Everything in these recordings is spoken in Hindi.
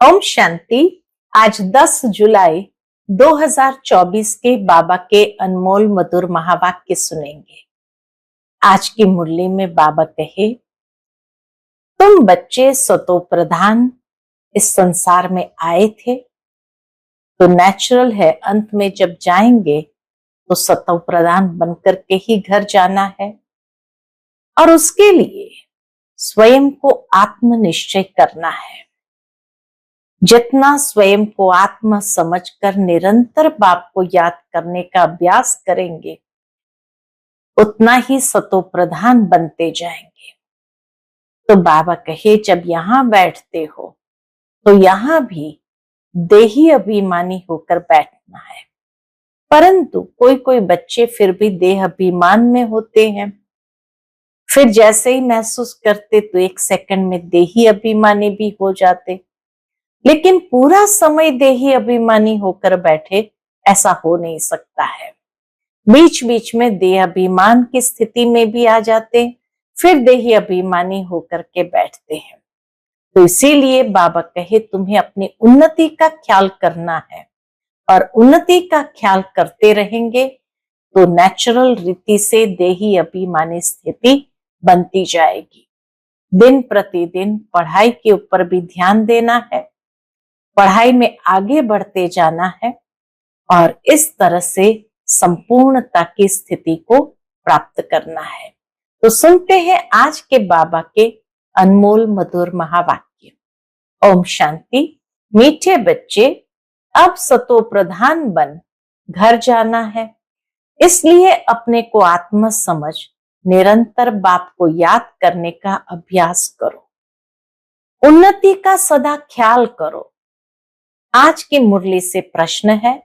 ओम शांति। आज 10 जुलाई 2024 के बाबा के अनमोल मधुर महावाक्य सुनेंगे। आज की मुरली में बाबा कहे, तुम बच्चे सतो प्रधान इस संसार में आए थे तो नेचुरल है अंत में जब जाएंगे तो सतो प्रधान बनकर के ही घर जाना है और उसके लिए स्वयं को आत्म निश्चय करना है। जितना स्वयं को आत्मा समझकर निरंतर बाप को याद करने का अभ्यास करेंगे उतना ही सतो प्रधान बनते जाएंगे। तो बाबा कहे, जब यहां बैठते हो तो यहां भी देही अभिमानी होकर बैठना है। परंतु कोई कोई बच्चे फिर भी देह अभिमान में होते हैं, फिर जैसे ही महसूस करते तो एक सेकंड में देही अभिमानी भी हो जाते। लेकिन पूरा समय देही अभिमानी होकर बैठे ऐसा हो नहीं सकता है। बीच बीच में देह अभिमान की स्थिति में भी आ जाते, फिर देही अभिमानी होकर के बैठते हैं। तो इसीलिए बाबा कहे, तुम्हें अपनी उन्नति का ख्याल करना है और उन्नति का ख्याल करते रहेंगे तो नेचुरल रीति से देही अभिमानी स्थिति बनती जाएगी। दिन प्रतिदिन पढ़ाई के ऊपर भी ध्यान देना है, पढ़ाई में आगे बढ़ते जाना है और इस तरह से संपूर्णता की स्थिति को प्राप्त करना है। तो सुनते हैं आज के बाबा के अनमोल मधुर महावाक्य। ओम शांति। मीठे बच्चे, अब सतो प्रधान बन घर जाना है, इसलिए अपने को आत्म समझ निरंतर बाप को याद करने का अभ्यास करो। उन्नति का सदा ख्याल करो। आज की मुरली से प्रश्न है,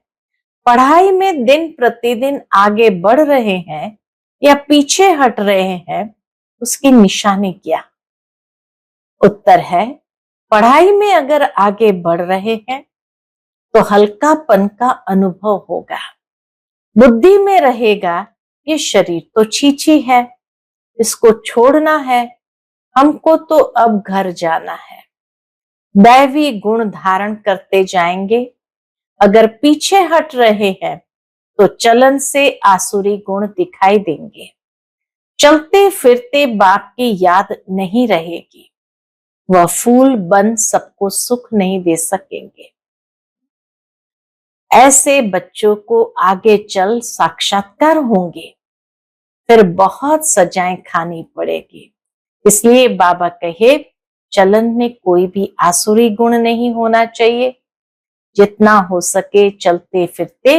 पढ़ाई में दिन प्रतिदिन आगे बढ़ रहे हैं या पीछे हट रहे हैं, उसकी निशानी क्या? उत्तर है, पढ़ाई में अगर आगे बढ़ रहे हैं तो हल्कापन का अनुभव होगा। बुद्धि में रहेगा, ये शरीर तो छीछी है, इसको छोड़ना है, हमको तो अब घर जाना है। दैवी गुण धारण करते जाएंगे। अगर पीछे हट रहे हैं तो चलन से आसुरी गुण दिखाई देंगे। चलते फिरते बाप की याद नहीं रहेगी। वह फूल बन सबको सुख नहीं दे सकेंगे। ऐसे बच्चों को आगे चल साक्षात्कार होंगे, फिर बहुत सजाएं खानी पड़ेगी। इसलिए बाबा कहे, चलन में कोई भी आसुरी गुण नहीं होना चाहिए। जितना हो सके चलते फिरते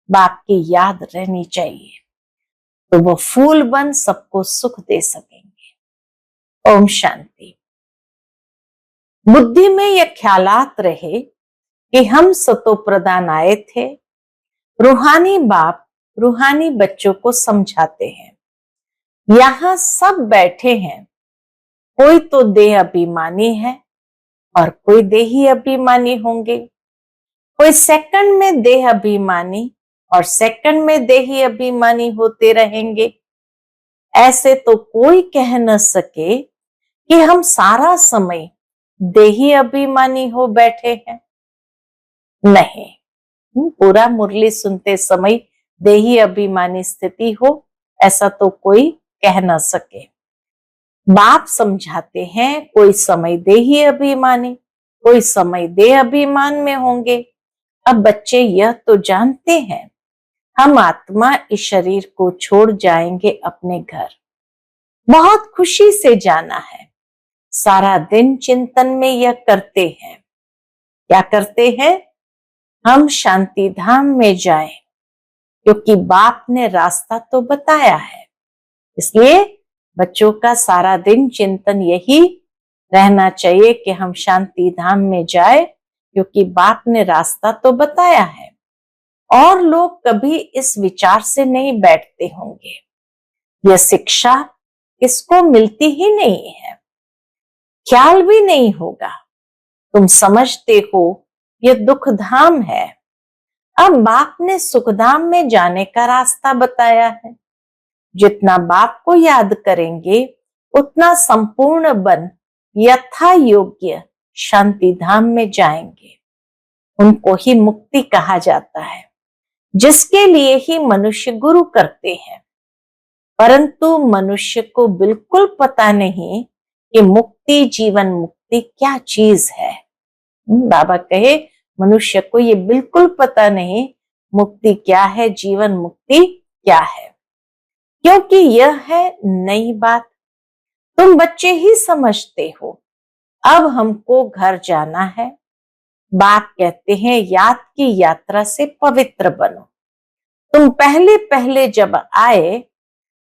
बाप की याद रहनी चाहिए, तो वो फूल बन सबको सुख दे सकेंगे। ओम शांति। बुद्धि में यह ख्यालात रहे कि हम सतो प्रधान आए थे। रूहानी बाप रूहानी बच्चों को समझाते हैं। यहां सब बैठे हैं, कोई तो देह अभिमानी है और कोई देही अभिमानी होंगे। कोई सेकंड में देह अभिमानी और सेकंड में देही अभिमानी होते रहेंगे। ऐसे तो कोई कह न सके कि हम सारा समय देही अभिमानी हो बैठे हैं। नहीं, पूरा मुरली सुनते समय देही अभिमानी स्थिति हो ऐसा तो कोई कह न सके। बाप समझाते हैं, कोई समय देही अभिमानी, कोई समय देह अभिमान में होंगे। अब बच्चे यह तो जानते हैं, हम आत्मा इस शरीर को छोड़ जाएंगे अपने घर। बहुत खुशी से जाना है। सारा दिन चिंतन में यह करते हैं। क्या करते हैं? हम शांति धाम में जाएं, क्योंकि बाप ने रास्ता तो बताया है। इसलिए बच्चों का सारा दिन चिंतन यही रहना चाहिए कि हम शांति धाम में जाए, क्योंकि बाप ने रास्ता तो बताया है। और लोग कभी इस विचार से नहीं बैठते होंगे। यह शिक्षा इसको मिलती ही नहीं है, ख्याल भी नहीं होगा। तुम समझते हो यह दुख धाम है। अब बाप ने सुखधाम में जाने का रास्ता बताया है। जितना बाप को याद करेंगे उतना संपूर्ण बन यथा योग्य शांति धाम में जाएंगे। उनको ही मुक्ति कहा जाता है, जिसके लिए ही मनुष्य गुरु करते हैं। परंतु मनुष्य को बिल्कुल पता नहीं कि मुक्ति, जीवन मुक्ति क्या चीज है। बाबा कहे मनुष्य को ये बिल्कुल पता नहीं मुक्ति क्या है, जीवन मुक्ति क्या है, क्योंकि यह है नई बात। तुम बच्चे ही समझते हो। अब हमको घर जाना है। बाप कहते हैं याद की यात्रा से पवित्र बनो। तुम पहले पहले जब आए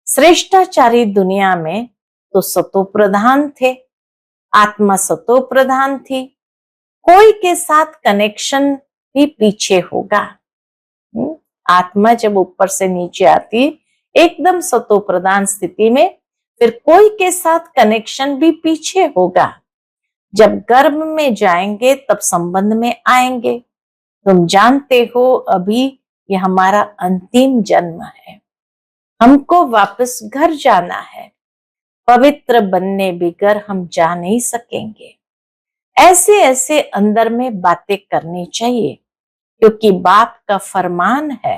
श्रेष्ठाचारी दुनिया में तो सतो प्रधान थे, आत्मा सतो प्रधान थी। कोई के साथ कनेक्शन भी पीछे होगा। आत्मा जब ऊपर से नीचे आती एकदम सतो प्रधान स्थिति में, फिर कोई के साथ कनेक्शन भी पीछे होगा। जब गर्भ में जाएंगे तब संबंध में आएंगे। तुम जानते हो अभी ये हमारा अंतिम जन्म है, हमको वापस घर जाना है। पवित्र बनने बिगर हम जा नहीं सकेंगे। ऐसे ऐसे अंदर में बातें करनी चाहिए, क्योंकि बाप का फरमान है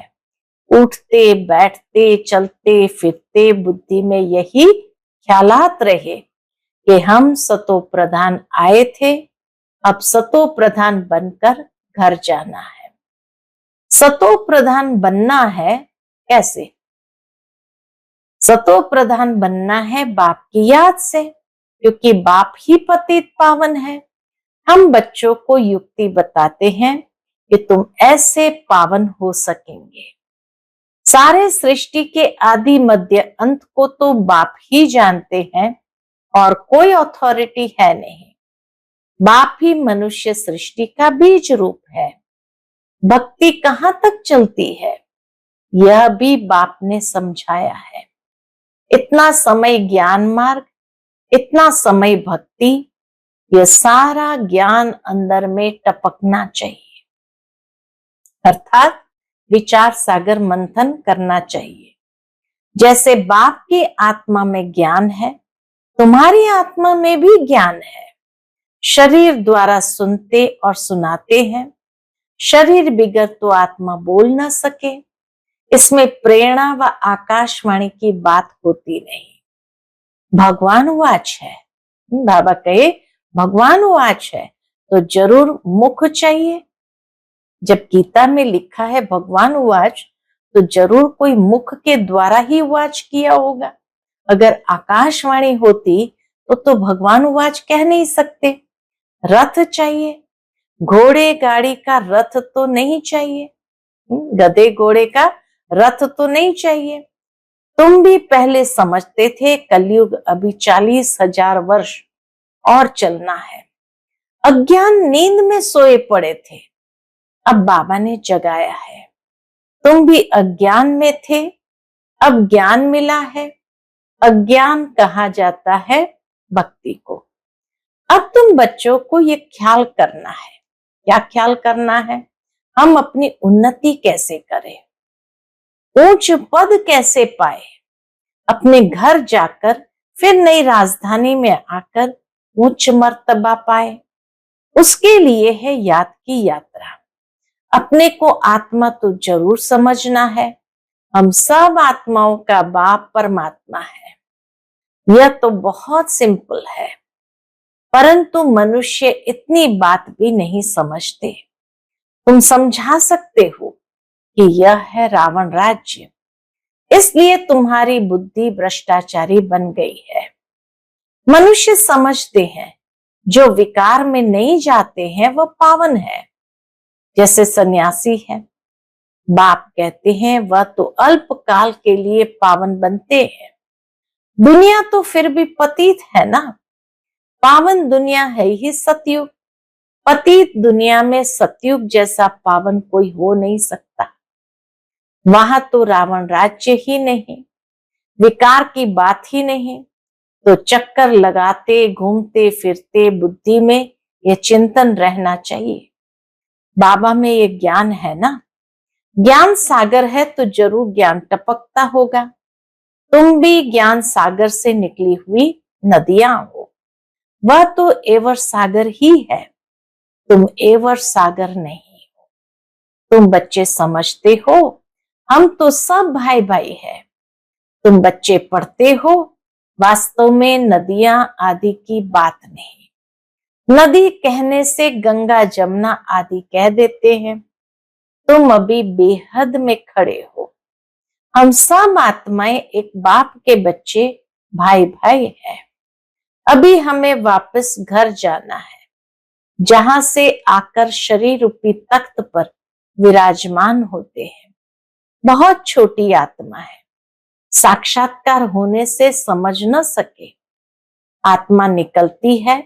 उठते बैठते चलते फिरते बुद्धि में यही ख्यालात रहे कि हम सतो प्रधान आए थे, अब सतो प्रधान बनकर घर जाना है। सतो प्रधान बनना है कैसे? सतो प्रधान बनना है बाप की याद से, क्योंकि बाप ही पतित पावन है। हम बच्चों को युक्ति बताते हैं कि तुम ऐसे पावन हो सकेंगे। सारे सृष्टि के आदि मध्य अंत को तो बाप ही जानते हैं और कोई अथॉरिटी है नहीं। बाप ही मनुष्य सृष्टि का बीज रूप है। भक्ति कहाँ तक चलती है यह भी बाप ने समझाया है। इतना समय ज्ञान मार्ग, इतना समय भक्ति, यह सारा ज्ञान अंदर में टपकना चाहिए, अर्थात विचार सागर मंथन करना चाहिए। जैसे बाप की आत्मा में ज्ञान है, तुम्हारी आत्मा में भी ज्ञान है। शरीर द्वारा सुनते और सुनाते हैं। शरीर बिगर तो आत्मा बोल ना सके। इसमें प्रेरणा व आकाशवाणी की बात होती नहीं। भगवान वाच है। बाबा कहे भगवान वाच है तो जरूर मुख चाहिए। जब गीता में लिखा है भगवान वाच, तो जरूर कोई मुख के द्वारा ही वाच किया होगा। अगर आकाशवाणी होती तो भगवान वाच कह नहीं सकते। रथ चाहिए, घोड़े गाड़ी का रथ तो नहीं चाहिए, गधे घोड़े का रथ तो नहीं चाहिए। तुम भी पहले समझते थे कलयुग अभी 40,000 वर्ष और चलना है। अज्ञान नींद में सोए पड़े थे, अब बाबा ने जगाया है। तुम भी अज्ञान में थे, अब ज्ञान मिला है। अज्ञान कहा जाता है भक्ति को। अब तुम बच्चों को ये ख्याल करना है। क्या ख्याल करना है? हम अपनी उन्नति कैसे करें, ऊंच पद कैसे पाए, अपने घर जाकर फिर नई राजधानी में आकर उच्च मर्तबा पाए। उसके लिए है याद की यात्रा। अपने को आत्मा तो जरूर समझना है। हम सब आत्माओं का बाप परमात्मा है। यह तो बहुत सिंपल है, परंतु मनुष्य इतनी बात भी नहीं समझते। तुम समझा सकते हो कि यह है रावण राज्य, इसलिए तुम्हारी बुद्धि भ्रष्टाचारी बन गई है। मनुष्य समझते हैं जो विकार में नहीं जाते हैं वह पावन है। जैसे सन्यासी है, बाप कहते हैं वह तो अल्प काल के लिए पावन बनते हैं। दुनिया तो फिर भी पतित है ना। पावन दुनिया है ही सतयुग। पतित दुनिया में सतयुग जैसा पावन कोई हो नहीं सकता। वहां तो रावण राज्य ही नहीं, विकार की बात ही नहीं। तो चक्कर लगाते घूमते फिरते बुद्धि में यह चिंतन रहना चाहिए, बाबा में ये ज्ञान है ना। ज्ञान सागर है तो जरूर ज्ञान टपकता होगा। तुम भी ज्ञान सागर से निकली हुई नदियां हो। वह तो एवर सागर ही है, तुम एवर सागर नहीं हो। तुम बच्चे समझते हो हम तो सब भाई भाई हैं। तुम बच्चे पढ़ते हो वास्तव में नदियां आदि की बात नहीं। नदी कहने से गंगा जमुना आदि कह देते हैं। तुम अभी बेहद में खड़े हो। हम सब आत्माएं एक बाप के बच्चे भाई भाई हैं। अभी हमें वापस घर जाना है, जहां से आकर शरीर रूपी तख्त पर विराजमान होते हैं। बहुत छोटी आत्मा है, साक्षात्कार होने से समझ न सके। आत्मा निकलती है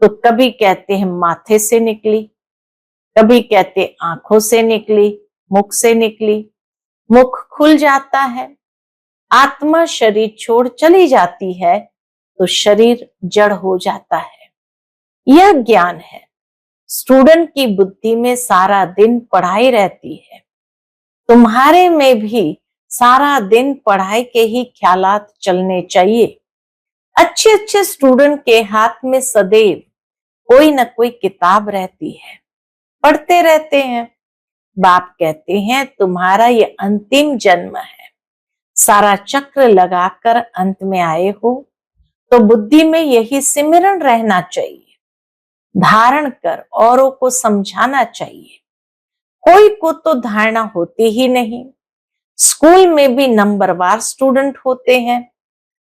तो कभी कहते हैं माथे से निकली, कभी कहते आंखों से निकली, मुख से निकली। मुख खुल जाता है, आत्मा शरीर छोड़ चली जाती है तो शरीर जड़ हो जाता है। यह ज्ञान है। स्टूडेंट की बुद्धि में सारा दिन पढ़ाई रहती है। तुम्हारे में भी सारा दिन पढ़ाई के ही ख्यालात चलने चाहिए। अच्छे अच्छे स्टूडेंट के हाथ में सदैव कोई न कोई किताब रहती है, पढ़ते रहते हैं। बाप कहते हैं तुम्हारा ये अंतिम जन्म है, सारा चक्र लगाकर अंत में आए हो तो बुद्धि में यही सिमरन रहना चाहिए। धारण कर औरों को समझाना चाहिए। कोई को तो धारणा होती ही नहीं। स्कूल में भी नंबरवार स्टूडेंट होते हैं,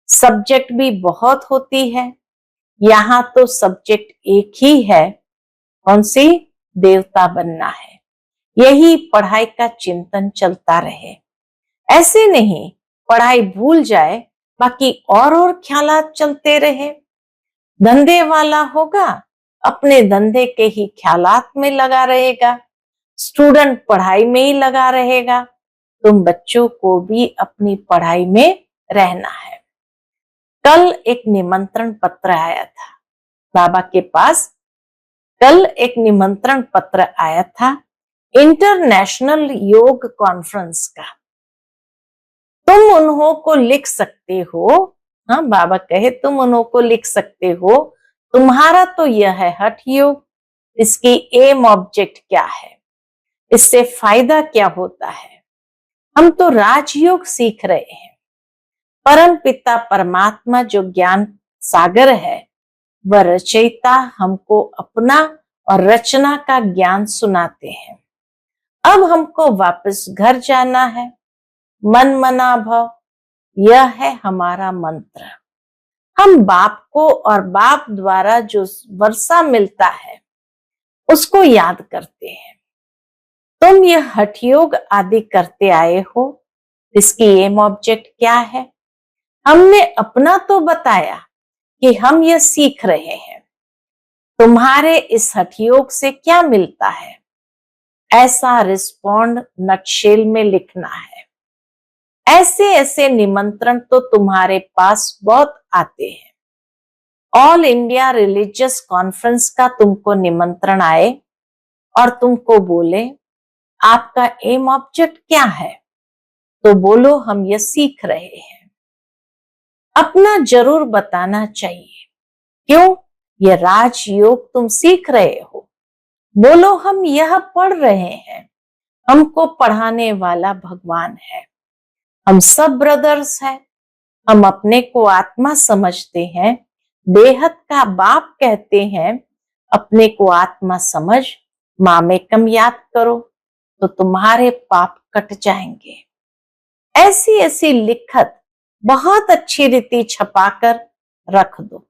सब्जेक्ट भी बहुत होती है। यहाँ तो सब्जेक्ट एक ही है, कौन सी? देवता बनना है। यही पढ़ाई का चिंतन चलता रहे। ऐसे नहीं पढ़ाई भूल जाए, बाकी और ख्यालात चलते रहे। धंधे वाला होगा, अपने धंधे के ही ख्यालात में लगा रहेगा। स्टूडेंट पढ़ाई में ही लगा रहेगा। तुम बच्चों को भी अपनी पढ़ाई में रहना है। कल एक निमंत्रण पत्र आया था बाबा के पास। कल एक निमंत्रण पत्र आया था इंटरनेशनल योग कॉन्फ्रेंस का। तुम उन्हों को लिख सकते हो। हाँ, बाबा कहे तुम उन्हों को लिख सकते हो। तुम्हारा तो यह है हठ योग। इसकी एम ऑब्जेक्ट क्या है, इससे फायदा क्या होता है? हम तो राजयोग सीख रहे हैं। परम पिता परमात्मा जो ज्ञान सागर है, वह रचयिता हमको अपना और रचना का ज्ञान सुनाते हैं। अब हमको वापस घर जाना है। मन मना भव, यह है हमारा मंत्र। हम बाप को और बाप द्वारा जो वर्षा मिलता है उसको याद करते हैं। तुम यह हठ योग आदि करते आए हो, इसकी एम ऑब्जेक्ट क्या है? हमने अपना तो बताया कि हम यह सीख रहे हैं। तुम्हारे इस हठ योग से क्या मिलता है, ऐसा रिस्पॉन्ड नटशेल में लिखना है। ऐसे ऐसे निमंत्रण तो तुम्हारे पास बहुत आते हैं। ऑल इंडिया रिलीजियस कॉन्फ्रेंस का तुमको निमंत्रण आए और तुमको बोले आपका एम ऑब्जेक्ट क्या है, तो बोलो हम यह सीख रहे हैं। अपना जरूर बताना चाहिए। क्यों? यह राजयोग तुम सीख रहे हो। बोलो हम यह पढ़ रहे हैं। हमको पढ़ाने वाला भगवान है। हम सब ब्रदर्स हैं। हम अपने को आत्मा समझते हैं, बेहद का बाप कहते हैं। अपने को आत्मा समझ मामेकम याद करो तो तुम्हारे पाप कट जाएंगे। ऐसी ऐसी लिखत बहुत अच्छी रीति छपाकर रख दो।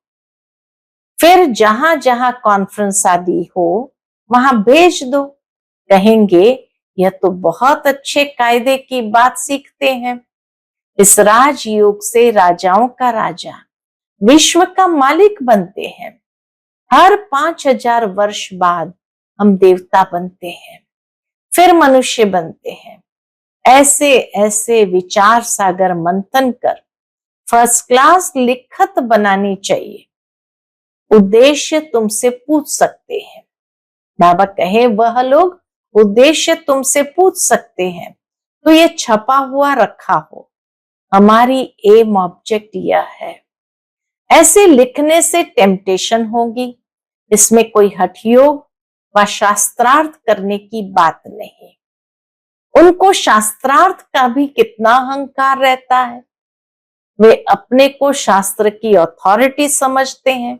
फिर जहां जहां कॉन्फ्रेंस आदि हो वहां भेज दो। कहेंगे यह तो बहुत अच्छे कायदे की बात सीखते हैं। इस राजयोग से राजाओं का राजा, विश्व का मालिक बनते हैं। हर 5000 वर्ष बाद हम देवता बनते हैं, फिर मनुष्य बनते हैं। ऐसे ऐसे विचार सागर मंथन कर फर्स्ट क्लास लिखत बनानी चाहिए। उद्देश्य तुमसे पूछ सकते हैं। बाबा कहे वह लोग उद्देश्य तुमसे पूछ सकते हैं तो ये छपा हुआ रखा हो। हमारी एम ऑब्जेक्ट यह है। ऐसे लिखने से टेम्पटेशन होगी, इसमें कोई हठ योग व शास्त्रार्थ करने की बात नहीं। उनको शास्त्रार्थ का भी कितना अहंकार रहता है। वे अपने को शास्त्र की अथॉरिटी समझते हैं,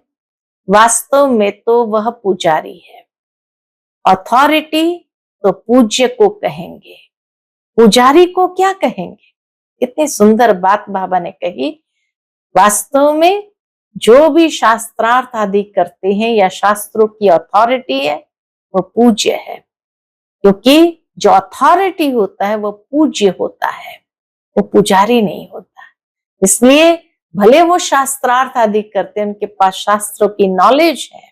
वास्तव में तो वह पुजारी है। अथॉरिटी तो पूज्य को कहेंगे, पुजारी को क्या कहेंगे। कितनी सुंदर बात बाबा ने कही। वास्तव में जो भी शास्त्रार्थ आदि करते हैं या शास्त्रों की अथॉरिटी है वो पूज्य है, क्योंकि जो अथॉरिटी होता है वो पूज्य होता है, वो पुजारी नहीं होता। इसलिए भले वो शास्त्रार्थ आदि करते हैं, उनके पास शास्त्रों की नॉलेज है,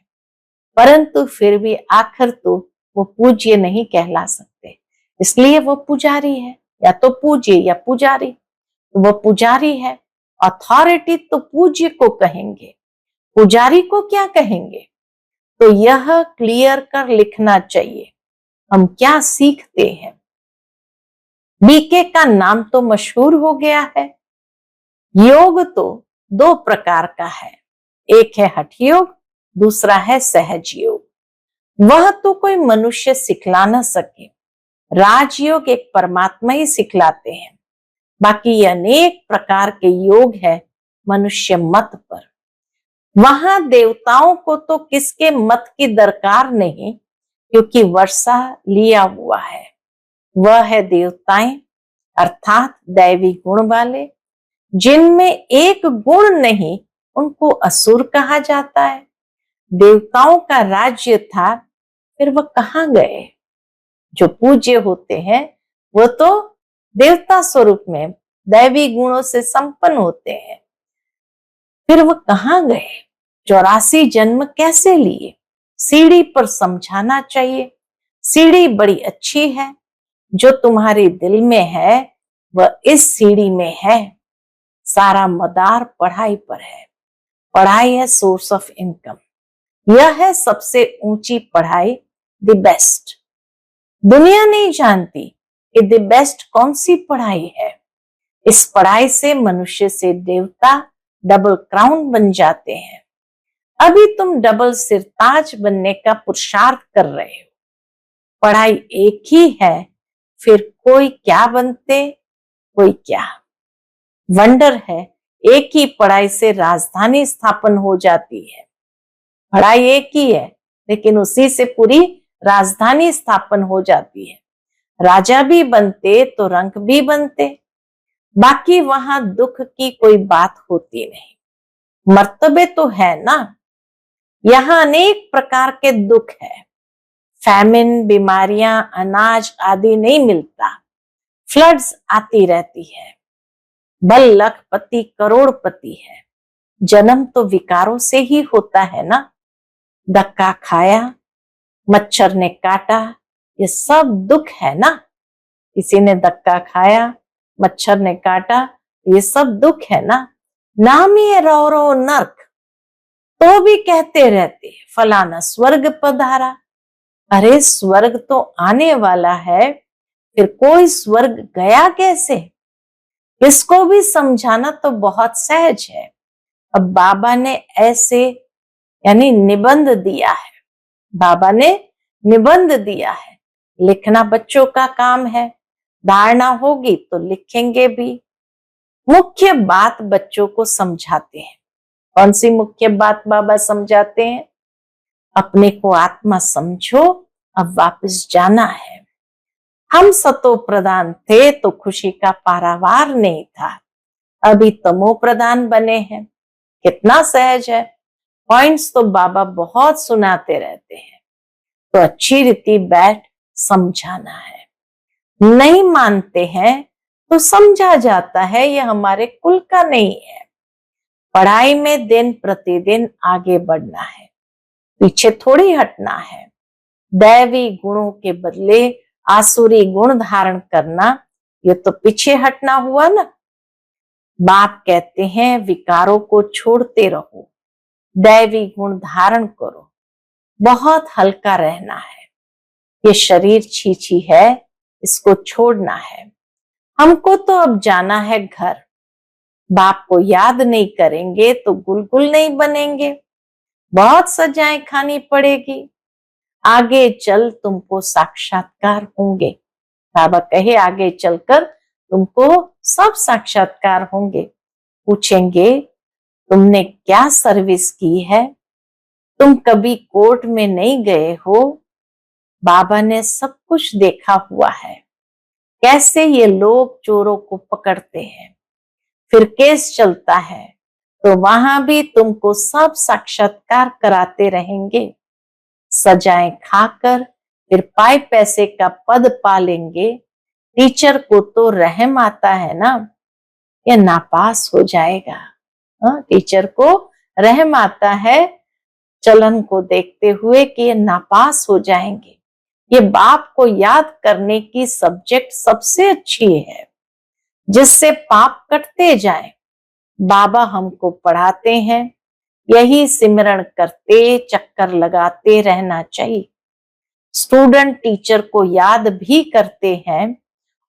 परंतु फिर भी आखिर तो वो पूज्य नहीं कहला सकते। इसलिए वो पुजारी है, या तो पूज्य या पुजारी, तो वो पुजारी है। अथॉरिटी तो पूज्य को कहेंगे, पुजारी को क्या कहेंगे। तो यह क्लियर कर लिखना चाहिए हम क्या सीखते हैं। बीके का नाम तो मशहूर हो गया है। योग तो दो प्रकार का है, एक है हठ योग, दूसरा है सहज योग। वह तो कोई मनुष्य सिखला न सके, राजयोग एक परमात्मा ही सिखलाते हैं। बाकी अनेक प्रकार के योग है मनुष्य मत पर। वहां देवताओं को तो किसके मत की दरकार नहीं, क्योंकि वर्षा लिया हुआ है। वह है देवताएं, अर्थात दैवी गुण वाले। जिनमें एक गुण नहीं उनको असुर कहा जाता है। देवताओं का राज्य था, फिर वह कहाँ गए। जो पूज्य होते हैं वो तो देवता स्वरूप में दैवी गुणों से संपन्न होते हैं, फिर वह कहाँ गए। 84 जन्म कैसे लिए, सीढ़ी पर समझाना चाहिए। सीढ़ी बड़ी अच्छी है, जो तुम्हारे दिल में है वह इस सीढ़ी में है। सारा मदार पढ़ाई पर है। पढ़ाई है सोर्स ऑफ इनकम। यह है सबसे ऊंची पढ़ाई, द बेस्ट। दुनिया नहीं जानती कि द बेस्ट कौन सी पढ़ाई है। इस पढ़ाई से मनुष्य से देवता डबल क्राउन बन जाते हैं। अभी तुम डबल सिरताज बनने का पुरुषार्थ कर रहे हो। पढ़ाई एक ही है, फिर कोई क्या बनते कोई क्या। वंडर है, एक ही पढ़ाई से राजधानी स्थापन हो जाती है। पढ़ाई एक ही है, लेकिन उसी से पूरी राजधानी स्थापन हो जाती है। राजा भी बनते तो रंक भी बनते। बाकी वहां दुख की कोई बात होती नहीं। मर्तबे तो है ना। यहाँ अनेक प्रकार के दुख है। फैमिन, बीमारियां, अनाज आदि नहीं मिलता। फ्लड्स आती रहती है। बल लखपति करोड़पति है। जन्म तो विकारों से ही होता है ना। धक्का खाया, मच्छर ने काटा, ये सब दुख है ना। किसी ने धक्का खाया, मच्छर ने काटा, ये सब दुख है ना। नाम ही है रो नर्क, तो भी कहते रहते फलाना स्वर्ग पधारा। अरे स्वर्ग तो आने वाला है, फिर कोई स्वर्ग गया कैसे। इसको भी समझाना तो बहुत सहज है। अब बाबा ने ऐसे यानी निबंध दिया है। बाबा ने निबंध दिया है। लिखना बच्चों का काम है, धारणा होगी तो लिखेंगे भी। मुख्य बात बच्चों को समझाते हैं। कौन सी मुख्य बात बाबा समझाते हैं। अपने को आत्मा समझो, अब वापस जाना है। हम सतो प्रधान थे तो खुशी का पारावार नहीं था, अभी तमो प्रधान बने हैं। कितना सहज है। पॉइंट्स तो बाबा बहुत सुनाते रहते हैं, तो अच्छी रीति बैठ समझाना है। नहीं मानते हैं तो समझा जाता है ये हमारे कुल का नहीं है। पढ़ाई में दिन प्रतिदिन आगे बढ़ना है, पीछे थोड़ी हटना है। दैवी गुणों के बदले आसुरी गुण धारण करना, ये तो पीछे हटना हुआ ना। बाप कहते हैं विकारों को छोड़ते रहो, दैवी गुण धारण करो। बहुत हल्का रहना है। ये शरीर छीछी है, इसको छोड़ना है। हमको तो अब जाना है घर। बाप को याद नहीं करेंगे तो गुलगुल नहीं बनेंगे, बहुत सजाएं खानी पड़ेगी, आगे चल तुमको साक्षात्कार होंगे। बाबा कहे आगे चलकर तुमको सब साक्षात्कार होंगे। पूछेंगे तुमने क्या सर्विस की है, तुम कभी कोर्ट में नहीं गए हो। बाबा ने सब कुछ देखा हुआ है, कैसे ये लोग चोरों को पकड़ते हैं, फिर केस चलता है तो वहां भी तुमको सब साक्षात्कार कराते रहेंगे। सजाएं खाकर फिर पाए पैसे का पद पा लेंगे। टीचर को तो रहम आता है ना, ये नापास हो जाएगा। टीचर को रहम आता है चलन को देखते हुए कि ये नापास हो जाएंगे। ये बाप को याद करने की सब्जेक्ट सबसे अच्छी है, जिससे पाप कटते जाए। बाबा हमको पढ़ाते हैं, यही सिमरण करते चक्कर लगाते रहना चाहिए। स्टूडेंट टीचर को याद भी करते हैं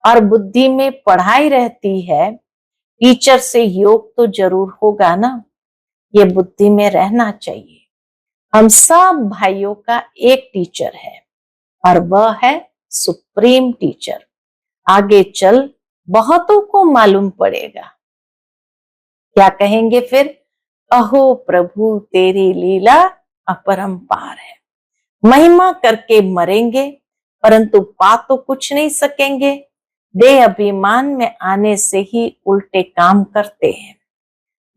और बुद्धि में पढ़ाई रहती है, टीचर से योग तो जरूर होगा ना, ये बुद्धि में रहना चाहिए। हम सब भाइयों का एक टीचर है और वह है सुप्रीम टीचर। आगे चल बहुतों को मालूम पड़ेगा। क्या कहेंगे फिर, अहो प्रभु तेरी लीला अपरंपार है। महिमा करके मरेंगे परंतु पा तो कुछ नहीं सकेंगे। देह अभिमान में आने से ही उल्टे काम करते हैं।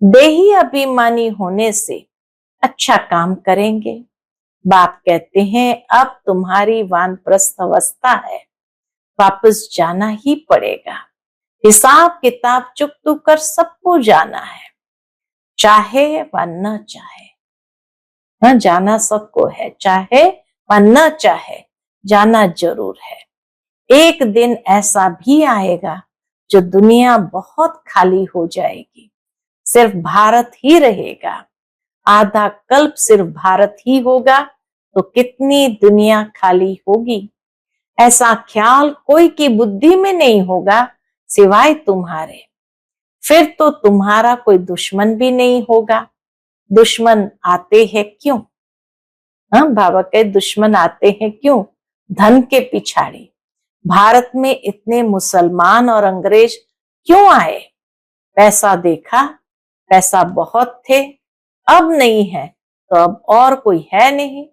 देही अभिमानी होने से अच्छा काम करेंगे। बाप कहते हैं अब तुम्हारी वानप्रस्थ अवस्था है, वापस जाना ही पड़ेगा। हिसाब किताब चुकतू कर सबको जाना है, चाहे व न चाहे। जाना सबको है, चाहे व न चाहे, जाना जरूर है। एक दिन ऐसा भी आएगा जो दुनिया बहुत खाली हो जाएगी, सिर्फ भारत ही रहेगा। आधा कल्प सिर्फ भारत ही होगा तो कितनी दुनिया खाली होगी। ऐसा ख्याल कोई की बुद्धि में नहीं होगा सिवाय तुम्हारे। फिर तो तुम्हारा कोई दुश्मन भी नहीं होगा। दुश्मन आते हैं क्यों? बाबा के दुश्मन आते हैं क्यों? धन के पिछाड़ी। भारत में इतने मुसलमान और अंग्रेज क्यों आए? पैसा देखा, पैसा बहुत थे, अब नहीं है तो अब और कोई है नहीं,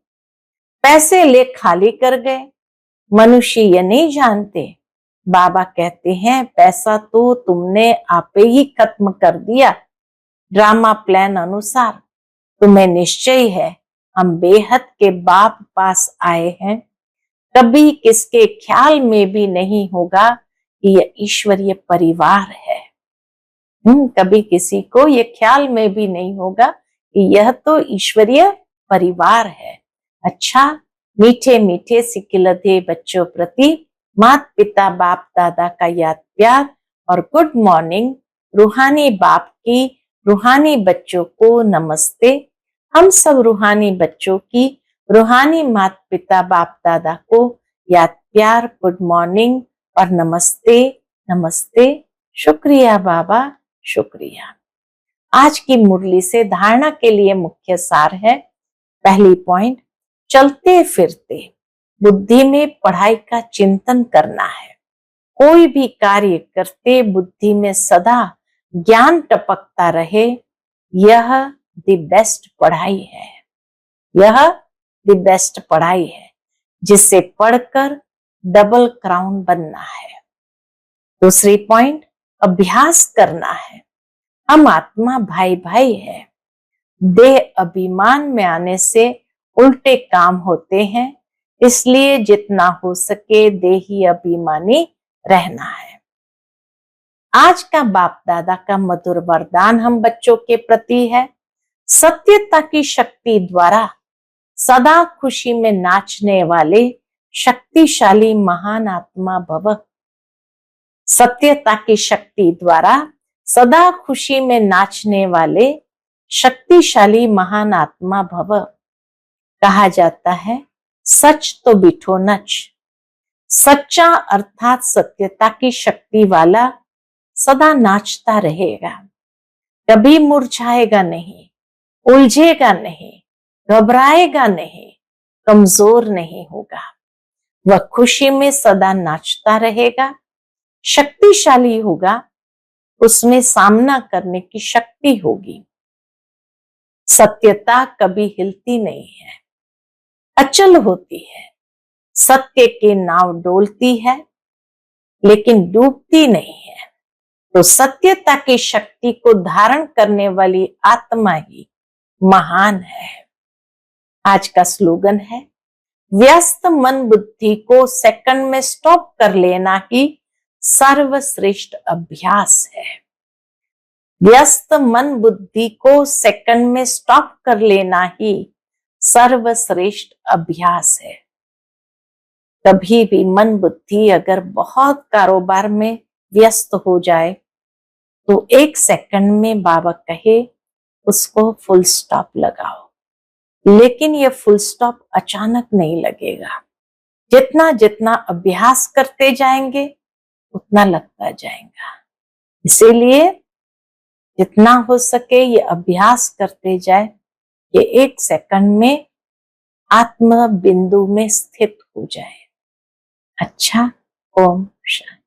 पैसे ले खाली कर गए। मनुष्य ये नहीं जानते, बाबा कहते हैं पैसा तो तुमने आपे ही खत्म कर दिया। ड्रामा प्लान अनुसार तुम्हें निश्चय है हम बेहद के बाप पास आए हैं। कभी किसके ख्याल में भी नहीं होगा कि यह ईश्वरीय परिवार है। कभी किसी को ये ख्याल में भी नहीं होगा कि यह तो ईश्वरीय परिवार है। अच्छा, मीठे मीठे सिकिलधे बच्चों प्रति माता पिता बाप दादा का याद प्यार और गुड मॉर्निंग। रूहानी बाप की रूहानी बच्चों को नमस्ते। हम सब रूहानी बच्चों की रूहानी माता पिता बाप दादा को याद प्यार, गुड मॉर्निंग और नमस्ते नमस्ते। शुक्रिया बाबा, शुक्रिया। आज की मुरली से धारणा के लिए मुख्य सार है। पहली पॉइंट, चलते फिरते बुद्धि में पढ़ाई का चिंतन करना है। कोई भी कार्य करते बुद्धि में सदा ज्ञान टपकता रहे, यह द बेस्ट पढ़ाई है। यह द बेस्ट पढ़ाई है जिससे पढ़कर डबल क्राउन बनना है। दूसरी पॉइंट, अभ्यास करना है। हम आत्मा भाई भाई है। देह अभिमान में आने से उल्टे काम होते हैं, इसलिए जितना हो सके देही अभिमानी रहना है। आज का बाप दादा का मधुर वरदान हम बच्चों के प्रति है, सत्यता की शक्ति द्वारा सदा खुशी में नाचने वाले शक्तिशाली महान आत्मा भव। सत्यता की शक्ति द्वारा सदा खुशी में नाचने वाले शक्तिशाली महान आत्मा भव। कहा जाता है सच तो बिठो नच। सच्चा अर्थात सत्यता की शक्ति वाला सदा नाचता रहेगा। कभी मुरझाएगा नहीं, उलझेगा नहीं, घबराएगा नहीं, कमजोर नहीं होगा। वह खुशी में सदा नाचता रहेगा, शक्तिशाली होगा, उसमें सामना करने की शक्ति होगी। सत्यता कभी हिलती नहीं है, अचल होती है। सत्य की नाव डोलती है लेकिन डूबती नहीं है। तो सत्यता की शक्ति को धारण करने वाली आत्मा ही महान है। आज का स्लोगन है, व्यस्त मन बुद्धि को सेकंड में स्टॉप कर लेना ही सर्वश्रेष्ठ अभ्यास है। व्यस्त मन बुद्धि को सेकंड में स्टॉप कर लेना ही सर्वश्रेष्ठ अभ्यास है। कभी भी मन बुद्धि अगर बहुत कारोबार में व्यस्त हो जाए तो 1 सेकंड में बाबा कहे उसको फुल स्टॉप लगाओ। लेकिन ये फुल स्टॉप अचानक नहीं लगेगा। जितना जितना अभ्यास करते जाएंगे उतना लगता जाएगा। इसीलिए जितना हो सके ये अभ्यास करते जाए, ये 1 सेकंड में आत्म बिंदु में स्थित हो जाए। अच्छा, ओम शांति।